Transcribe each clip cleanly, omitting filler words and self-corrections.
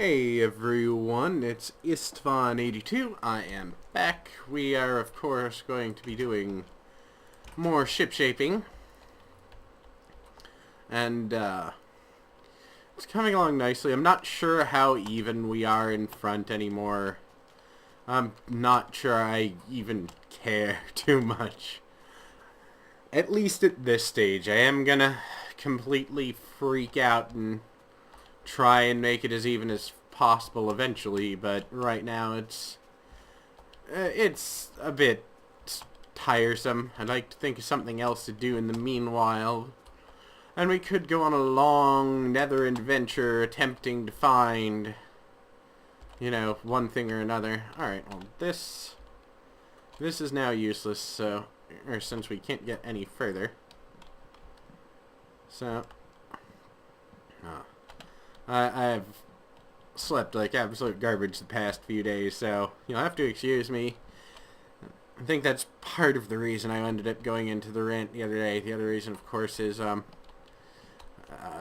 Hey everyone, it's Istvan82. I am back. We are, of course, going to be doing more ship shaping. And, it's coming along nicely. I'm not sure how even we are in front anymore. I'm not sure I even care too much. At least at this stage. I am gonna completely freak out and try and make it as even as possible eventually, but right now it's a bit tiresome. I'd like to think of something else to do in the meanwhile, and we could go on a long nether adventure attempting to find, one thing or another. Alright, well this is now useless, so, or since we can't get any further. So, I've slept like absolute garbage the past few days, so you'll have to excuse me. I think that's part of the reason I ended up going into the rant the other day. The other reason, of course, is,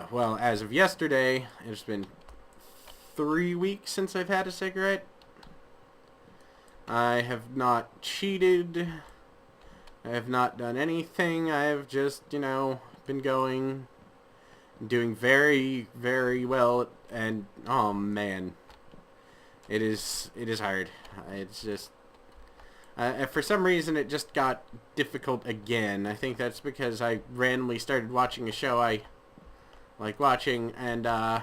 well, as of yesterday, it's been 3 weeks since I've had a cigarette. I have not cheated. I have not done anything. I have just, been doing very, very well, and oh man, it is hard. It's just for some reason it just got difficult again. I think that's because I randomly started watching a show I like watching, and I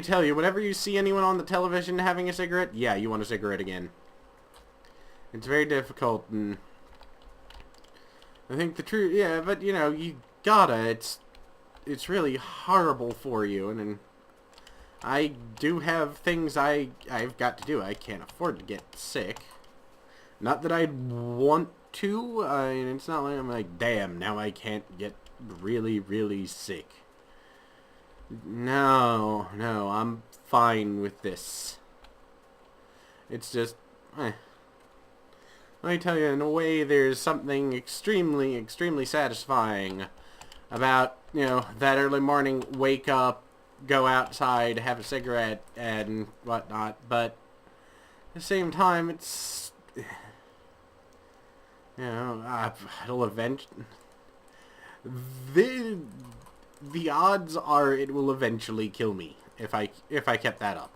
tell you, whenever you see anyone on the television having a cigarette, yeah, you want a cigarette again. It's very difficult, and I think the truth, yeah, but you gotta, it's really horrible for you, and I do have things I've got to do. I can't afford to get sick. Not that I'd want to. I mean, it's not like I'm like, damn, now I can't get really, really sick. No, I'm fine with this. It's just, Let me tell you, in a way, there's something extremely, extremely satisfying about, that early morning, wake up, go outside, have a cigarette, and whatnot, but at the same time, it's, it'll the odds are it will eventually kill me if I kept that up.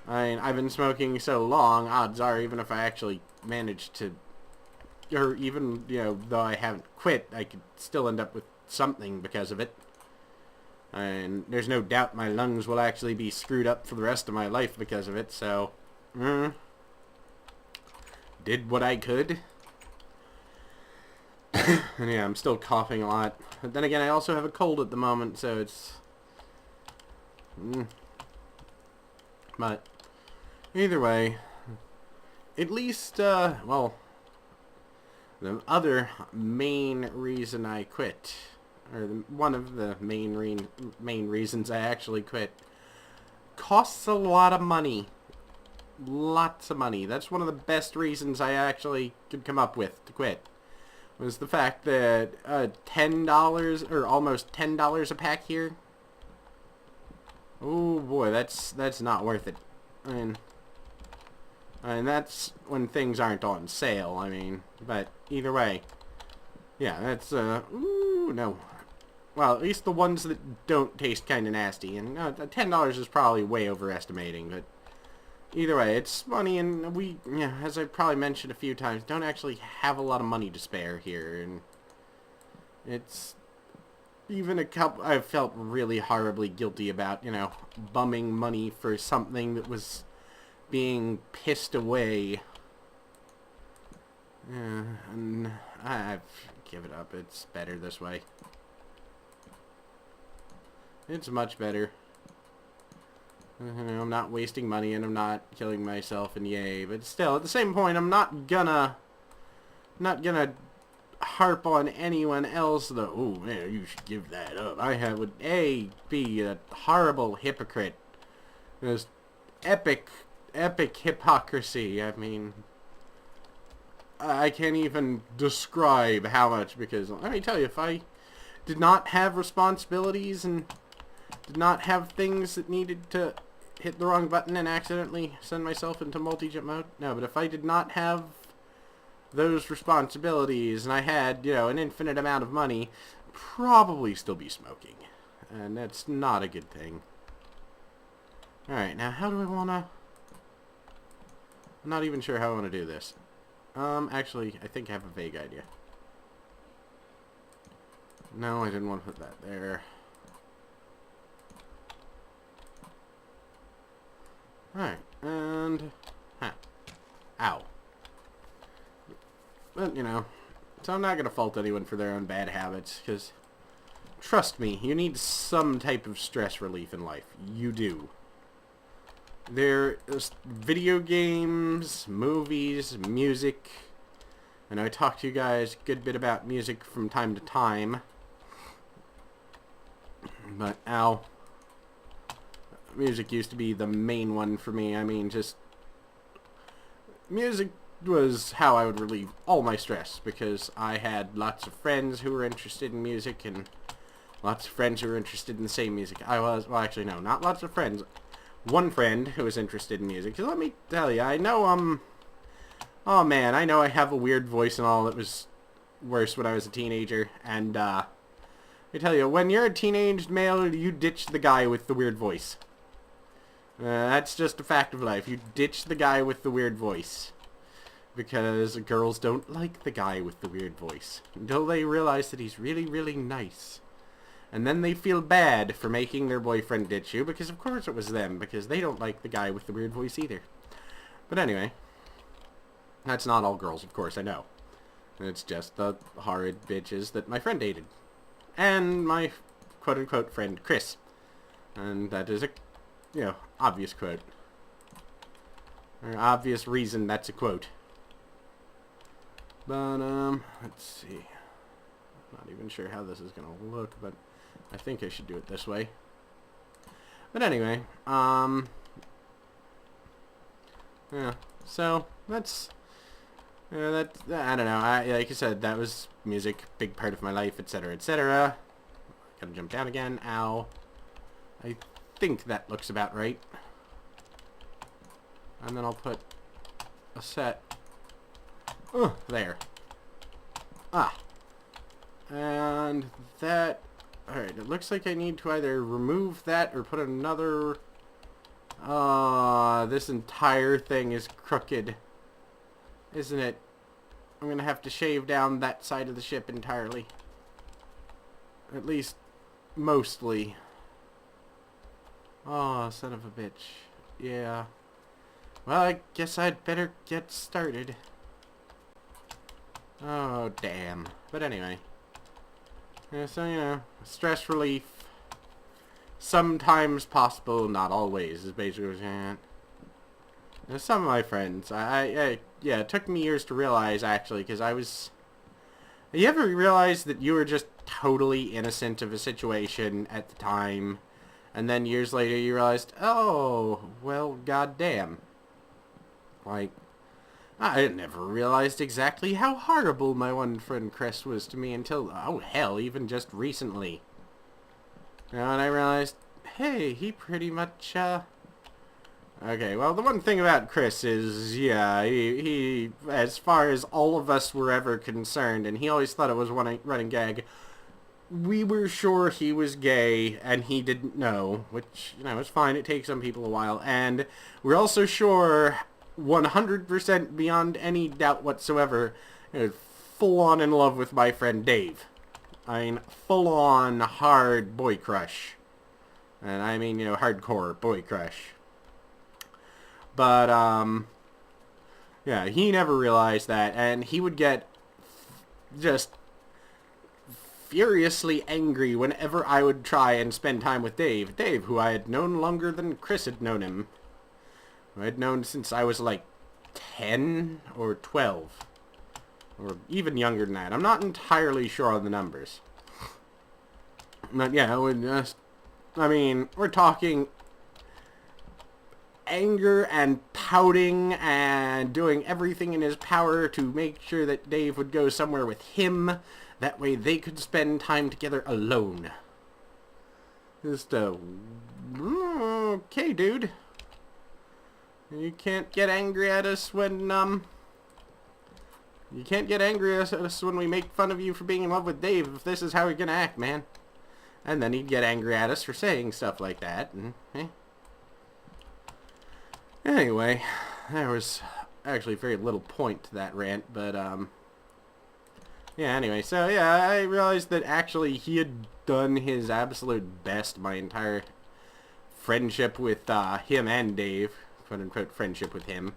I mean, I've been smoking so long, odds are even if I actually manage to, or even, though I haven't quit, I could still end up with something because of it. And there's no doubt my lungs will actually be screwed up for the rest of my life because of it, so, did what I could. And yeah, I'm still coughing a lot. But then again, I also have a cold at the moment, so it's, but either way, at least, well, the other main reason I quit, or one of the main reasons I actually quit, costs a lot of money. Lots of money. That's one of the best reasons I actually could come up with to quit, was the fact that $10, or almost $10 a pack here. Oh boy, that's not worth it. I mean, that's when things aren't on sale, I mean, but either way, yeah, that's, ooh, no. Well, at least the ones that don't taste kind of nasty, and $10 is probably way overestimating, but either way, it's money, and we, as I probably mentioned a few times, don't actually have a lot of money to spare here, and it's even a couple, I felt really horribly guilty about, bumming money for something that was being pissed away. Yeah, and I've given it up. It's better this way. It's much better. I'm not wasting money, and I'm not killing myself, and yay. But still, at the same point, I'm not gonna harp on anyone else, though. Oh, man, you should give that up. I would, be a horrible hypocrite. There's epic hypocrisy. I mean, I can't even describe how much, because let me tell you, if I did not have responsibilities and did not have things that needed to hit the wrong button and accidentally send myself into multi-jump mode. No, but if I did not have those responsibilities and I had, you know, an infinite amount of money, I'd probably still be smoking. And that's not a good thing. Alright, now how do I want to... I'm not even sure how I want to do this. Actually, I think I have a vague idea. No, I didn't want to put that there. Alright, and... Huh. Ow. But, you know, so I'm not going to fault anyone for their own bad habits, because, trust me, you need some type of stress relief in life. You do. There's video games, movies, music. I know I talk to you guys a good bit about music from time to time. But, ow. Music used to be the main one for me. I mean, just... music was how I would relieve all my stress, because I had lots of friends who were interested in music, and lots of friends who were interested in the same music. Well, actually, no, not lots of friends. One friend who was interested in music. 'Cause let me tell you, I know, oh man, I know I have a weird voice and all. It was worse when I was a teenager, and, I tell you, when you're a teenage male, you ditch the guy with the weird voice. That's just a fact of life. You ditch the guy with the weird voice. Because girls don't like the guy with the weird voice. Until they realize that he's really, really nice. And then they feel bad for making their boyfriend ditch you, because of course it was them, because they don't like the guy with the weird voice either. But anyway, that's not all girls, of course, I know. It's just the horrid bitches that my friend dated. And my quote-unquote friend, Chris. And that is a, you know, obvious quote. Or obvious reason that's a quote. But, let's see. Not even sure how this is gonna look, but I think I should do it this way. But anyway, yeah, so that's, that, I don't know, like I said, that was music, big part of my life, etc., etc. Gotta jump down again, ow. I think that looks about right. And then I'll put a set, there. Ah. And that... Alright, it looks like I need to either remove that or put another... this entire thing is crooked. Isn't it? I'm gonna have to shave down that side of the ship entirely. At least, mostly. Oh, son of a bitch. Yeah. Well, I guess I'd better get started. Oh, damn. But anyway. Yeah, so, you know, stress relief. Sometimes possible, not always, is basically what I'm saying. You know, some of my friends, yeah, it took me years to realize, actually, because I was... You ever realize that you were just totally innocent of a situation at the time, and then years later you realized, oh, well, goddamn. Like, I never realized exactly how horrible my one friend Chris was to me until, oh hell, even just recently. You know, and I realized, hey, he pretty much, Okay, well, the one thing about Chris is, yeah, he as far as all of us were ever concerned, and he always thought it was one running gag, we were sure he was gay, and he didn't know, which, you know, is fine, it takes some people a while, and we're also sure... 100% beyond any doubt whatsoever, full on in love with my friend Dave. I mean, full on hard boy crush. And I mean, you know, hardcore boy crush. But, yeah, he never realized that, and he would get just furiously angry whenever I would try and spend time with Dave. Dave, who I had known longer than Chris had known him. I'd known since I was like 10 or 12. Or even younger than that. I'm not entirely sure on the numbers. But yeah, I mean, we're talking anger and pouting and doing everything in his power to make sure that Dave would go somewhere with him. That way they could spend time together alone. Just, okay, dude. You can't get angry at us when, you can't get angry at us when we make fun of you for being in love with Dave if this is how you're gonna act, man. And then he'd get angry at us for saying stuff like that. And, Anyway, there was actually very little point to that rant, but, yeah, anyway, so, yeah, I realized that actually he had done his absolute best my entire friendship with, him and Dave, quote-unquote friendship with him,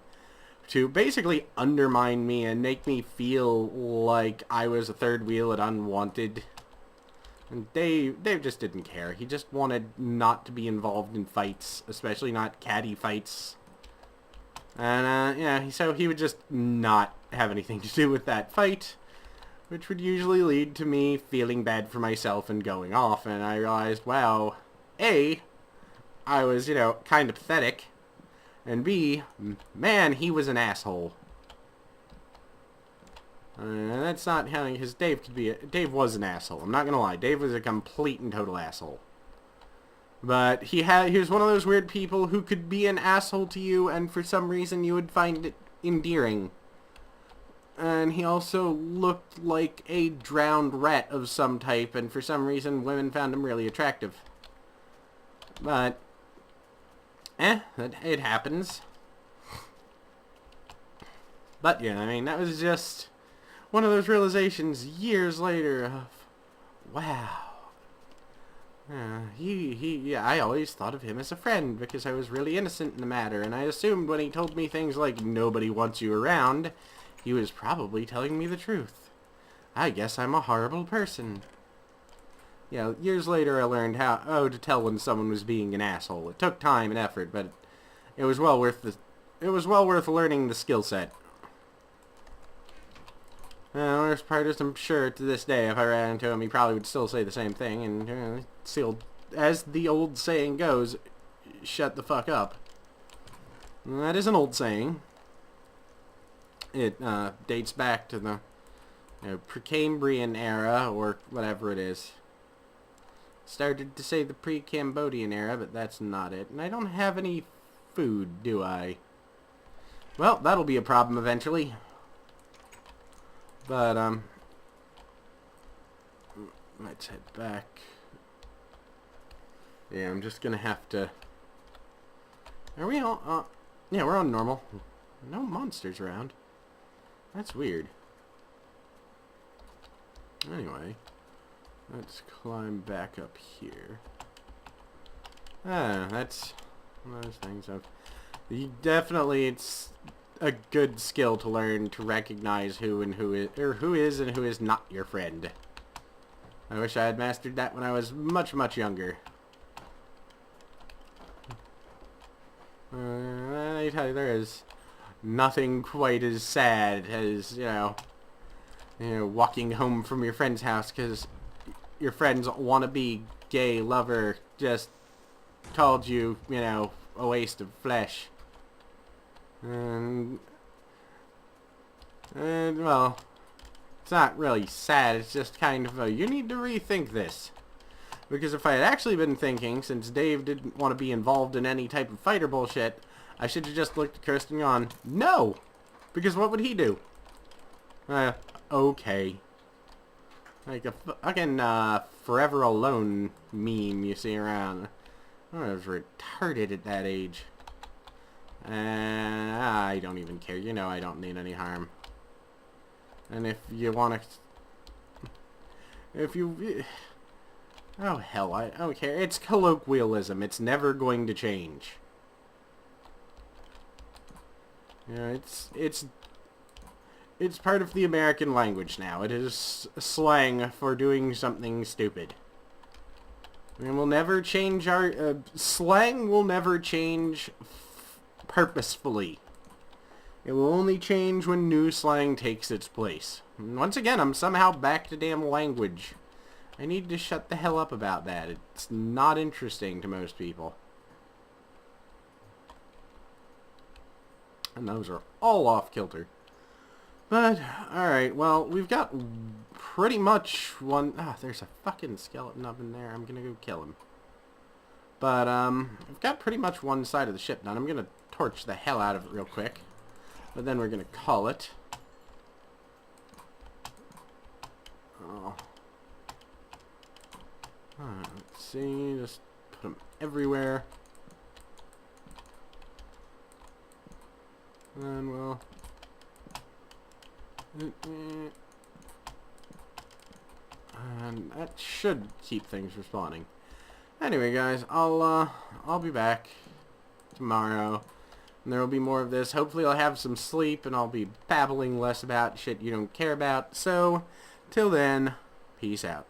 to basically undermine me and make me feel like I was a third wheel and unwanted. And Dave just didn't care. He just wanted not to be involved in fights, especially not catty fights. And, yeah, so he would just not have anything to do with that fight, which would usually lead to me feeling bad for myself and going off. And I realized, wow, A, I was, kind of pathetic, and B, man, he was an asshole. That's not how, because Dave was an asshole. I'm not gonna lie, Dave was a complete and total asshole. But he was one of those weird people who could be an asshole to you, and for some reason you would find it endearing. And he also looked like a drowned rat of some type, and for some reason women found him really attractive. But, it happens. But yeah, I mean, that was just one of those realizations years later of, wow. Yeah, I always thought of him as a friend because I was really innocent in the matter, and I assumed when he told me things like, nobody wants you around, he was probably telling me the truth. I guess I'm a horrible person. Yeah, years later I learned how to tell when someone was being an asshole. It took time and effort, but it was well worth learning the skill set. The worst part is, I'm sure to this day, if I ran into him, he probably would still say the same thing, and as the old saying goes, shut the fuck up. And that is an old saying. It dates back to the Precambrian era, or whatever it is. Started to say the pre-Cambodian era, but that's not it. And I don't have any food, do I? Well, that'll be a problem eventually. But, let's head back. Yeah, I'm just gonna have to... Are we all... yeah, we're on normal. No monsters around. That's weird. Anyway, let's climb back up here. That's one of those things of... Definitely, it's a good skill to learn to recognize who is and who is not your friend. I wish I had mastered that when I was much, much younger. I tell you, there is nothing quite as sad as, walking home from your friend's house because your friend's wannabe gay lover just called you, a waste of flesh. And well, it's not really sad, it's just kind of you need to rethink this. Because if I had actually been thinking, since Dave didn't want to be involved in any type of fighter bullshit, I should have just looked at Kirsten and gone, no! Because what would he do? Okay. Like a fucking, forever alone meme you see around. I was retarded at that age. I don't even care. I don't mean any harm. And if you want to... Oh, hell, I don't care. It's colloquialism. It's never going to change. It's part of the American language now. It is slang for doing something stupid. And we'll never change our... slang will never change purposefully. It will only change when new slang takes its place. And once again, I'm somehow back to damn language. I need to shut the hell up about that. It's not interesting to most people. And those are all off kilter. But, alright, well, we've got pretty much one... there's a fucking skeleton up in there. I'm gonna go kill him. But, I've got pretty much one side of the ship done. I'm going to torch the hell out of it real quick. But then we're going to call it. Oh. Alright, let's see. Just put them everywhere. And we'll... And that should keep things respawning. Anyway, guys, I'll be back tomorrow. And there will be more of this. Hopefully I'll have some sleep and I'll be babbling less about shit you don't care about. So, till then, peace out.